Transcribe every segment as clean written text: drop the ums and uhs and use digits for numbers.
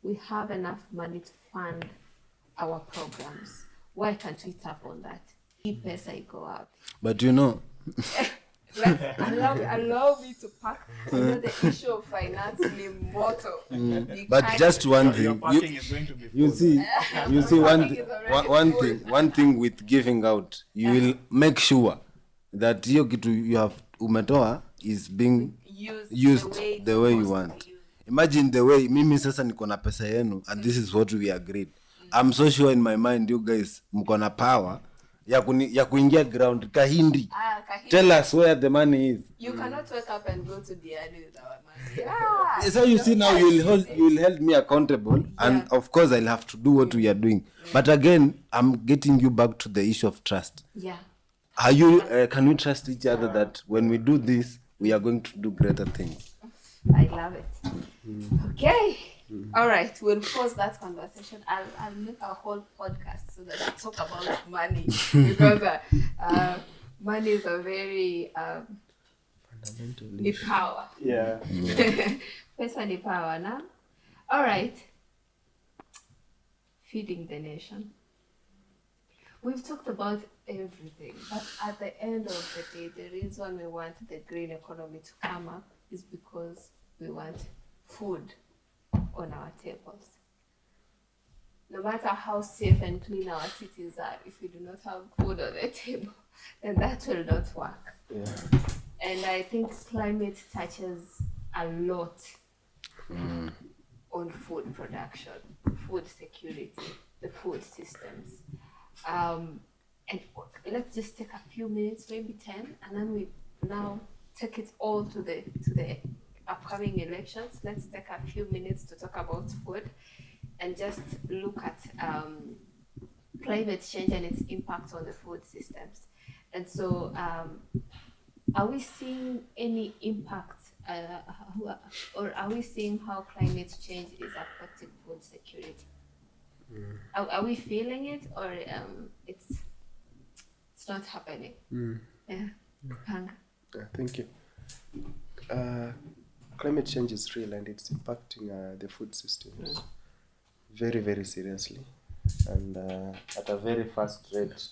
we have enough money to fund our programs. Why can't we tap on that? Keep pesa go out. But you know, allow me to pack. I know the issue of financially mortal. but just one Your thing, parking is going to be you full. see, Parking is already one thing with giving out, you will make sure that hiyo kitu you have umetoa is being used the way you want. Imagine the way mimi sasa niko na pesa yenu and this is what we agreed. I'm so sure in my mind you guys mko na power ya kuingia ground kahindi. Tell us where the money is. You cannot wake up and go to the alley with our money. So you see now you will hold me accountable and of course I'll have to do what we are doing. But again, I'm getting you back to the issue of trust. Yeah. Are you can we trust each other that when we do this we are going to do greater things? I love it. Okay. All right, we'll pause that conversation. I'll make a whole podcast so that we talk about money because money is a very ni power. Yeah. Pesa ni power, na? All right. Feeding the nation. We've talked about everything, but at the end of the day, the reason we want the green economy to come up is because we want food on our tables. No matter how safe and clean our cities are, if we do not have food on the table, then that will not work. Yeah. And I think climate touches a lot on food production, food security, the food systems. And let's just take a few minutes, maybe 10, and then we now take it all to the upcoming elections. Let's take a few minutes to talk about food and just look at climate change and its impact on the food systems. And so, are we seeing any impact, or are we seeing how climate change is affecting food security? Are we feeling it, or it's not happening? Yeah. Panga. Thank you. Climate change is real and it's impacting the food systems very, very seriously and at a very fast rate.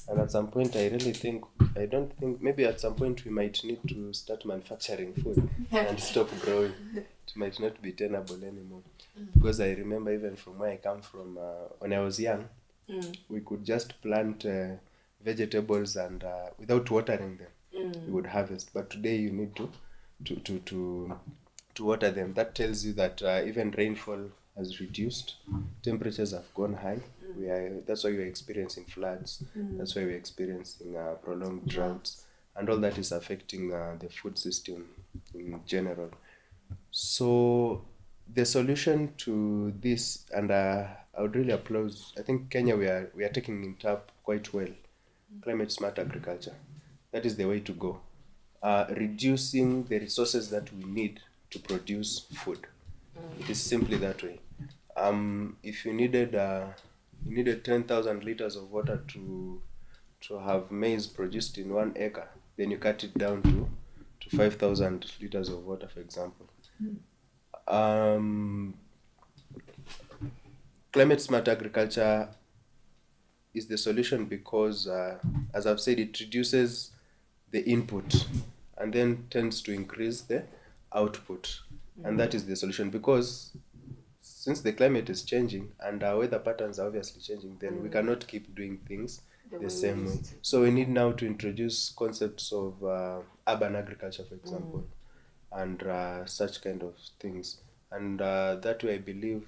And at some point, I don't think, maybe at some point we might need to start manufacturing food and stop growing. It might not be tenable anymore. Because I remember even from where I come from, when I was young, we could just plant vegetables and without watering them, we would harvest. But today you need to water them. That tells you that even rainfall has reduced, temperatures have gone high. That's why we're experiencing floods. That's why we're experiencing prolonged droughts, and all that is affecting the food system in general. So the solution to this, and I would really applaud, I think Kenya, we are taking it up quite well. Climate smart agriculture. That is the way to go. Reducing the resources that we need to produce food. It is simply that way. If you needed 10,000 liters of water to have maize produced in 1 acre, then you cut it down to 5,000 liters of water, for example. Climate smart agriculture is the solution because, as I've said, it reduces the input and then tends to increase the output. And that is the solution, because since the climate is changing and our weather patterns are obviously changing, then we cannot keep doing things the same way. So we need now to introduce concepts of urban agriculture, for example, and such kind of things. And that way I believe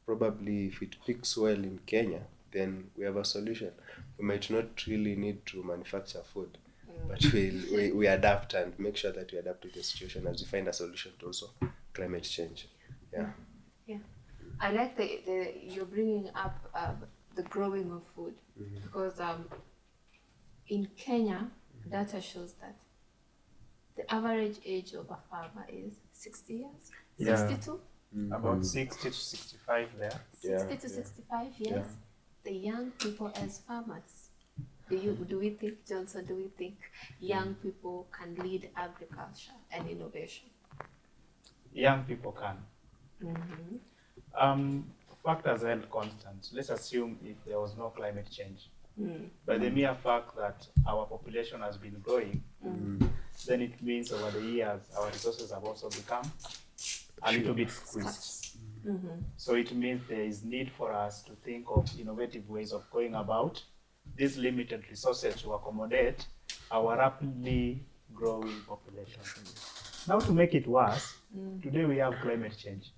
probably if it picks well in Kenya, then we have a solution. We might not really need to manufacture food, but we adapt and make sure that we adapt to the situation as we find a solution to also climate change. Yeah. I like the you're bringing up the growing of food, because in Kenya, data shows that the average age of a farmer is 60 years, 62? About 60 to 65 there. 60 to 65 years. The young people as farmers. Do we think, Johnson, do we think young people can lead agriculture and innovation? Young people can. Factors held constant. Let's assume if there was no climate change. By the mere fact that our population has been growing, then it means over the years our resources have also become a little bit squeezed. So it means there is need for us to think of innovative ways of going about these limited resources to accommodate our rapidly growing population. Now, to make it worse, today we have climate change.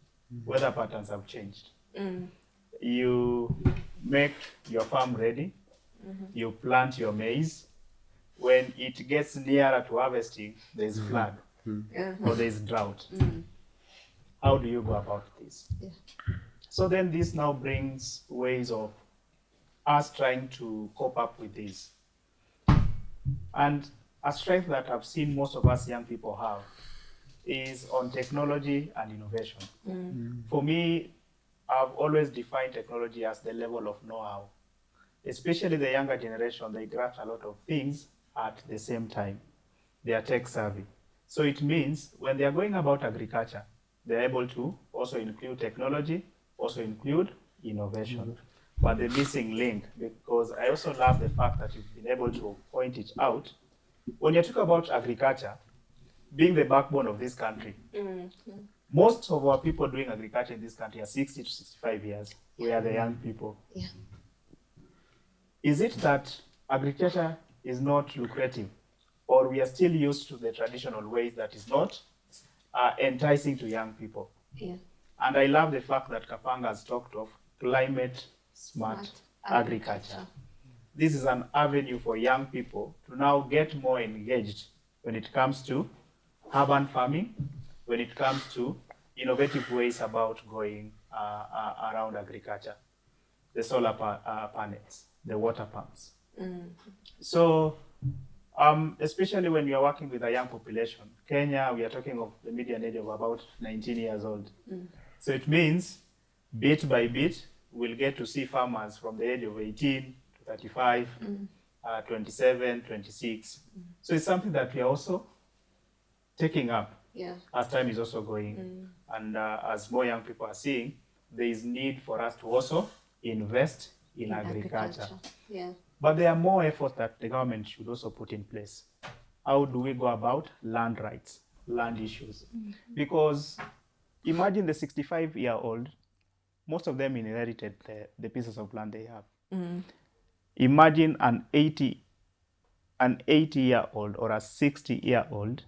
Weather patterns have changed. You make your farm ready, you plant your maize. When it gets nearer to harvesting, there is flood or there is drought. How do you go about this? So then this now brings ways of us trying to cope up with this. And a strength that I've seen most of us young people have is on technology and innovation. For me, I've always defined technology as the level of know-how. Especially the younger generation, they grasp a lot of things at the same time. They are tech savvy. So it means when they are going about agriculture, they're able to also include technology, also include innovation. But the missing link, because I also love the fact that you've been able to point it out. When you talk about agriculture, being the backbone of this country, most of our people doing agriculture in this country are 60 to 65 years. We are the young people. Is it that agriculture is not lucrative, or we are still used to the traditional ways that is not enticing to young people? And I love the fact that Kapanga has talked of climate smart agriculture. This is an avenue for young people to now get more engaged when it comes to urban farming, when it comes to innovative ways about going around agriculture, the solar panels, the water pumps. So, especially when you are working with a young population, Kenya, we are talking of the median age of about 19 years old. So it means bit by bit, we'll get to see farmers from the age of 18 to 35, 27, 26. So it's something that we are also taking up as time is also going. And as more young people are seeing, there is need for us to also invest in agriculture. But there are more efforts that the government should also put in place. How do we go about land rights, land issues? Because imagine the 65-year-old, most of them inherited the pieces of land they have. Imagine an 80-year-old or a 60-year-old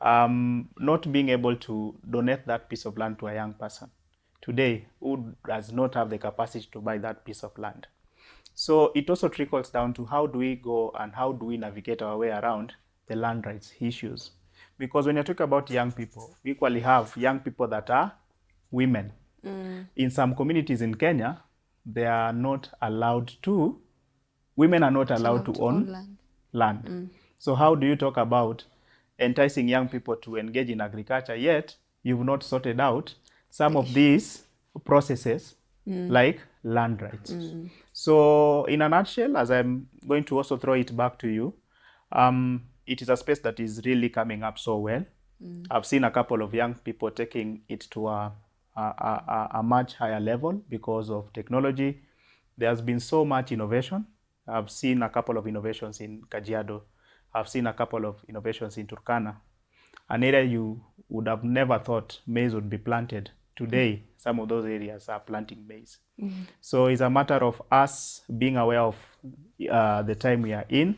not being able to donate that piece of land to a young person today who does not have the capacity to buy that piece of land. So it also trickles down to how do we go and how do we navigate our way around the land rights issues. Because when you talk about young people, we equally have young people that are women. In some communities in Kenya, they are not allowed to, women are not allowed to own land. So how do you talk about enticing young people to engage in agriculture, yet you've not sorted out some of these processes like land rights? So in a nutshell, as I'm going to also throw it back to you, it is a space that is really coming up so well. I've seen a couple of young people taking it to a much higher level because of technology. There has been so much innovation. I've seen a couple of innovations in Kajiado. I've seen a couple of innovations in Turkana, an area you would have never thought maize would be planted. Today, some of those areas are planting maize. So it's a matter of us being aware of the time we are in,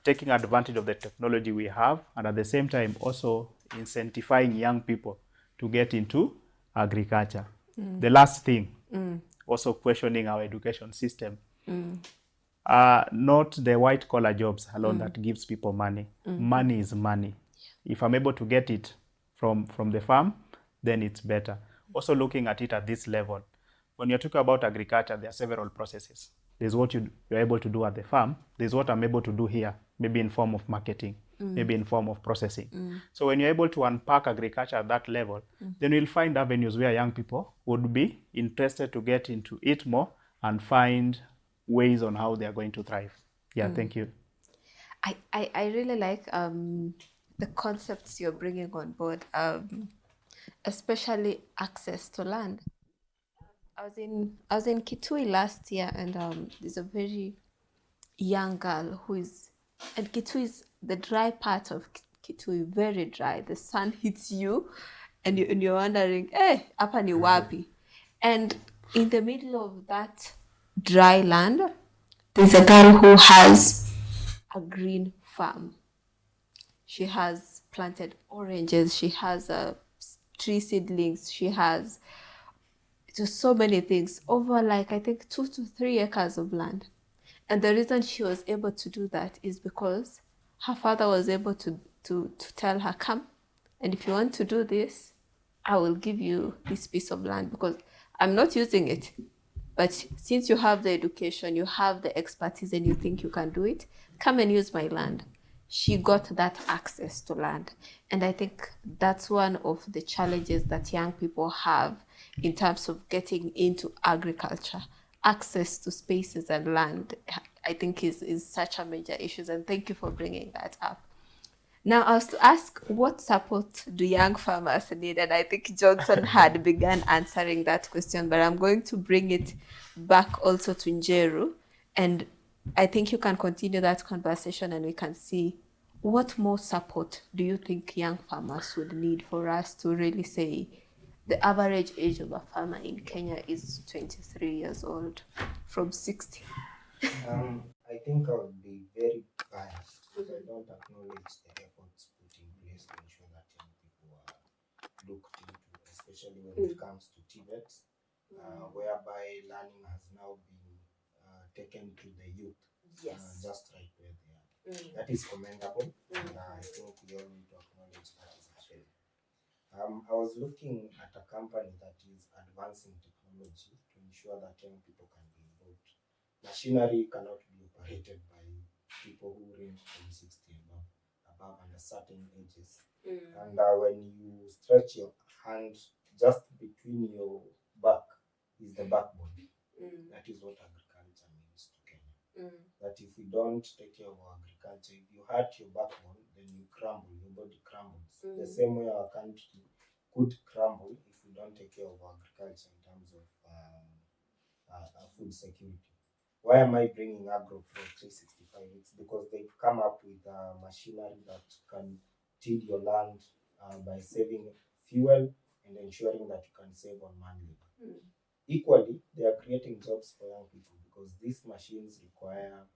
taking advantage of the technology we have, and at the same time also incentivizing young people to get into agriculture. The last thing, also questioning our education system. Not the white collar jobs alone that gives people money. Money is money. If I'm able to get it from the farm, then it's better. Also looking at it at this level. When you're talking about agriculture, there are several processes. There's what you're able to do at the farm. There's what I'm able to do here, maybe in form of marketing, maybe in form of processing. So when you're able to unpack agriculture at that level, then you'll find avenues where young people would be interested to get into it more and find ways on how they are going to thrive. Thank you. I really like the concepts you're bringing on board, especially access to land. I was in Kitui last year, and there's a very young girl who is, and Kitui is the dry part of Kitui, very dry. The sun hits you, and you're wondering, hey, hapa ni wapi? And in the middle of that dry land, there's a girl who has a green farm. She has planted oranges. She has tree seedlings. She has just so many things over, like, I think 2 to 3 acres of land. And the reason she was able to do that is because her father was able to tell her, come, and if you want to do this, I will give you this piece of land because I'm not using it. But since you have the education, you have the expertise, and you think you can do it, come and use my land. She got that access to land. And I think that's one of the challenges that young people have in terms of getting into agriculture. Access to spaces and land, I think, is such a major issue. And thank you for bringing that up. Now, I was to ask, what support do young farmers need? And I think Johnson had begun answering that question, but I'm going to bring it back also to Njeru. And I think you can continue that conversation, and we can see what more support do you think young farmers would need for us to really say the average age of a farmer in Kenya is 23 years old from 60. I think I would be very biased if I don't acknowledge the efforts put in place to ensure that young people are looked into, especially when it comes to TVETs, whereby learning has now been taken to the youth, just right where they are. That is commendable, and I think we all need to acknowledge that is happening. I was looking at a company that is advancing technology to ensure that young people can be involved. Machinery cannot be operated by people who range from 60 above under certain ages. And when you stretch your hand, just between your back is the backbone. That is what agriculture means to Kenya. That if we don't take care of our agriculture, if you hurt your backbone, then you crumble, your body crumbles. The same way our country could crumble if we don't take care of our agriculture in terms of food security. Why am I bringing Agro Pro 365? It's because they've come up with machinery that can till your land by saving fuel and ensuring that you can save on man labor. Equally, they are creating jobs for young people because these machines require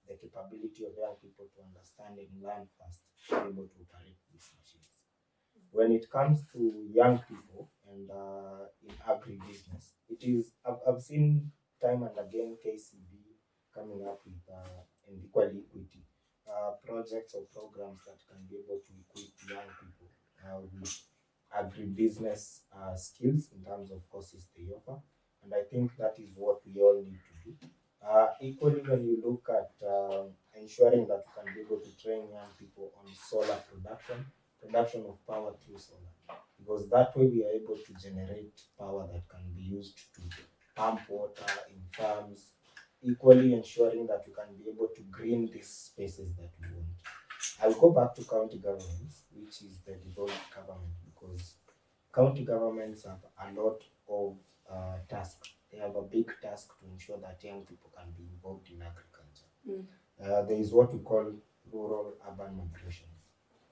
the capability of young people to understand and learn fast to be able to operate these machines. When it comes to young people and in agribusiness, it is I've seen time and again KCB coming up with and equally equity projects or programs that can be able to equip young people with agribusiness skills in terms of courses they offer, and I think that is what we all need to do. Equally, when you look at ensuring that we can be able to train young people on solar production of power through solar, because that way we are able to generate power that can be used to pump water in farms, equally ensuring that we can be able to green these spaces that we want. I'll go back to county governments, which is the devolved government, because county governments have a lot of tasks. They have a big task to ensure that young people can be involved in agriculture. There is what we call rural urban migration.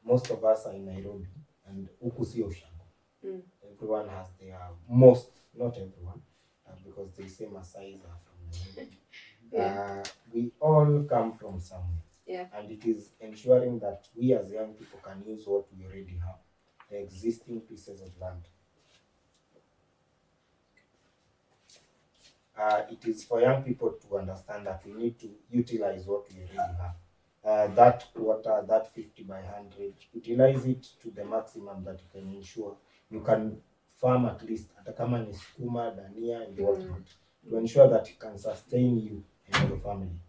Most of us are in Nairobi, and huku sio Ushago. Everyone has their not everyone, because they say Masais are from Nairobi. We all come from somewhere. And it is ensuring that we as young people can use what we already have, the existing pieces of land. It is for young people to understand that we need to utilize what we already have. That quarter, that 50 by 100, utilize it to the maximum that you can ensure you can farm at least atakama ni sukuma, dania, and whatnot, to ensure that it can sustain you and your family.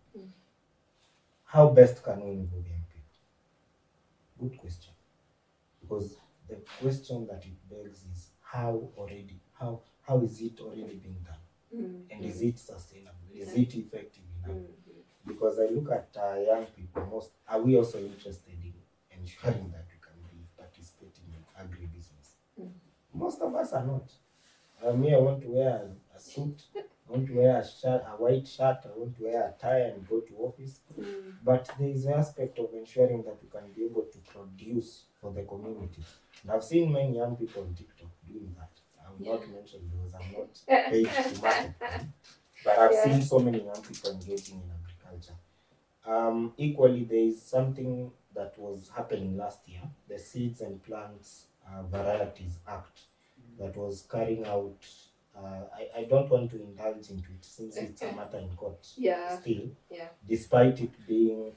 How best can we involve young people? Good question. Because the question that it begs is how is it already being done? And is it sustainable? Is it effective enough? Because I look at young people, are we also interested in ensuring that we can be participating in agribusiness? Most of us are not. I want to wear a suit. I want to wear a white shirt. I want to wear a tie and go to office. But there is an aspect of ensuring that you can be able to produce for the community. And I've seen many young people on TikTok doing that. I will not mention those. I'm not paid to market them. But I've seen so many young people engaging in agriculture. Equally, there is something that was happening last year, the Seeds and Plants Varieties Act, that was carrying out. I don't want to indulge into it since it's a matter in court still, despite it being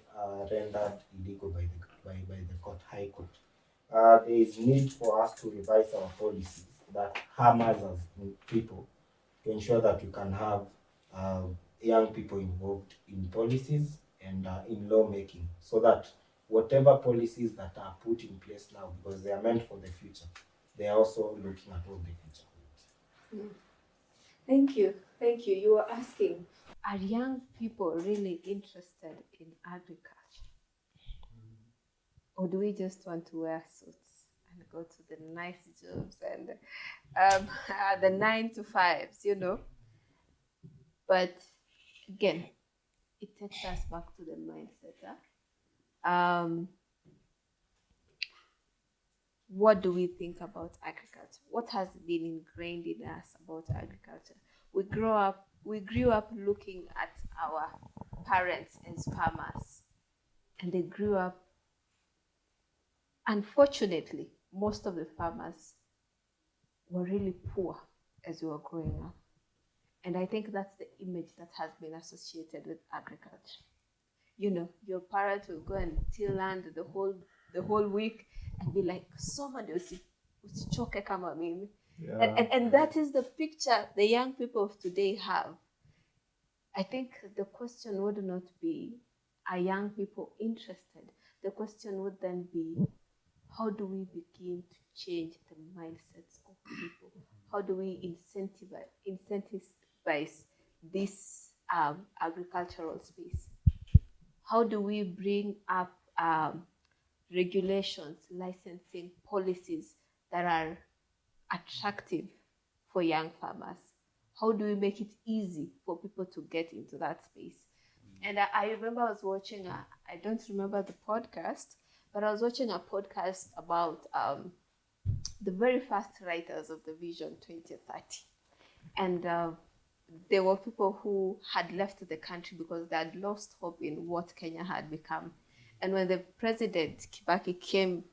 rendered illegal by the court, High Court. There is need for us to revise our policies that harm us as people, to ensure that you can have young people involved in policies and in lawmaking, so that whatever policies that are put in place now, because they are meant for the future, they are also looking at what the future holds. Thank you. You were asking, are young people really interested in agriculture? Or do we just want to wear suits and go to the nice jobs and the 9 to 5s, But again, it takes us back to the mindset. What do we think about agriculture? What has been ingrained in us about agriculture? We grew up looking at our parents as farmers, and they grew up. Unfortunately, most of the farmers were really poor as we were growing up. And I think that's the image that has been associated with agriculture. Your parents will go and till land the whole week and be like, somebody usichoke kama mimi. And that is the picture the young people of today have. I think the question would not be, are young people interested? The question would then be, how do we begin to change the mindsets of people? How do we incentivize this agricultural space? How do we bring up regulations, licensing policies that are attractive for young farmers? How do we make it easy for people to get into that space? And I remember I was watching, I don't remember the podcast, but I was watching a podcast about the very first writers of the Vision 2030. And there were people who had left the country because they had lost hope in what Kenya had become. And when the president, Kibaki,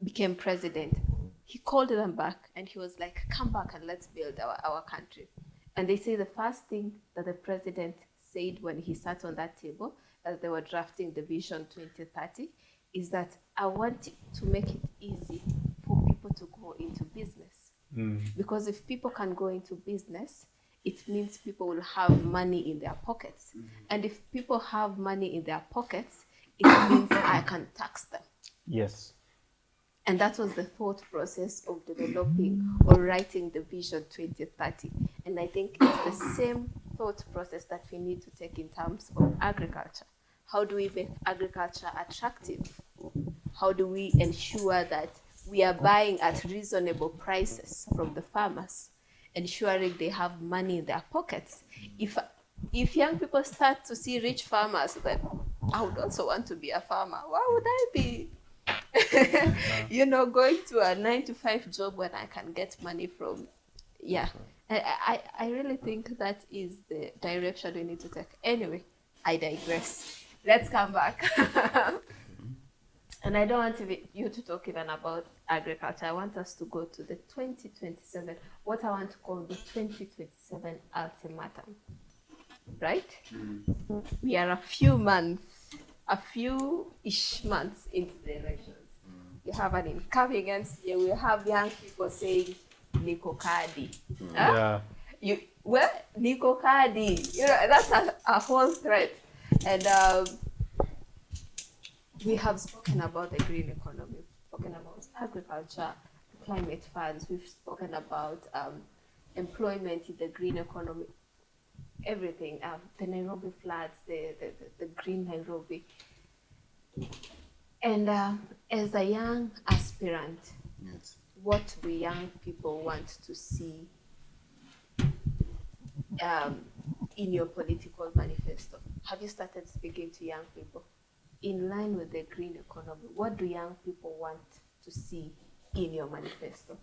became president, he called them back and he was like, come back and let's build our country. And they say the first thing that the president said when he sat on that table as they were drafting the Vision 2030 is that I want to make it easy for people to go into business. Because if people can go into business, it means people will have money in their pockets. And if people have money in their pockets, it means I can tax them. Yes. And that was the thought process of developing or writing the Vision 2030. And I think it's the same thought process that we need to take in terms of agriculture. How do we make agriculture attractive? How do we ensure that we are buying at reasonable prices from the farmers, ensuring they have money in their pockets? If young people start to see rich farmers, then I would also want to be a farmer. Why would I be going to a 9 to 5 job when I can get money from? I really think that is the direction we need to take. Anyway, I digress. Let's come back. And I don't want you to talk even about agriculture. I want us to go to the 2027, what I want to call the 2027 ultimatum. Right? We are a few-ish months into the elections. You have an incoming MCA. We have young people saying, Niko Kadi. Niko Kadi. That's a whole thread. And we have spoken about the green economy, we've spoken about agriculture, climate funds, we've spoken about employment in the green economy, everything, the Nairobi floods, the green Nairobi. And as a young aspirant, what do young people want to see in your political manifesto? Have you started speaking to young people? In line with the green economy, what do young people want to see in your manifesto?